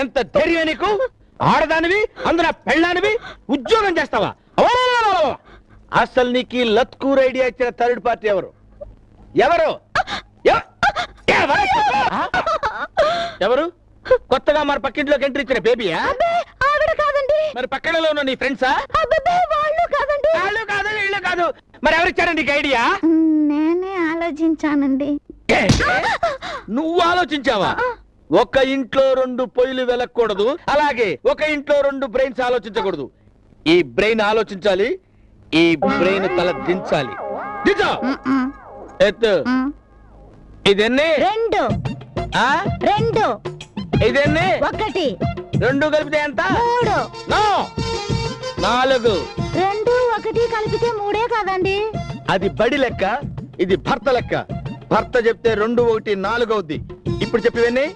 ఎంత ధైర్యం నీకు? ఆడదానివి, అందులో పెళ్ళానివి, ఉద్యోగం చేస్తావా? అసలు నీకు లత్కూర్ ఐడియా ఇచ్చిన థర్డ్ పార్టీ ఎవరు? ఎవరు ఎవరు? కొత్తగా మరి పక్కింట్లోకి ఎంట్రీ ఇచ్చిన బేబీయా? మరి పక్కనలో ఉన్న నీ ఫ్రెండ్సా? వాళ్ళు కాదు, వీళ్ళు కాదు. మరి ఎవరిచ్చారండి నీకు ఐడియా? నేనే ఆలోచించానండి. నువ్వు ఆలోచించావా? ఒక ఇంట్లో 2 పొయ్యిలు వెలకూడదు, అలాగే ఒక ఇంట్లో 2 బ్రెయిన్స్ ఆలోచించకూడదు. ఈ బ్రెయిన్ ఆలోచించాలి, ఈ బ్రెయిన్ తల దించాలి. దించో. ఎత్తు. ఇదెన్ని? 2 2 ఇదెన్ని? 1 2 కలిపితే ఎంత? 3 నో 4. 2 1 కలిపితే 3 కాదండి. అది బడి లెక్క, ఇది భర్త లెక్క. భర్త చెప్తే 2 1 4 అవుద్ది. ఇప్పుడు చెప్పివన్నీ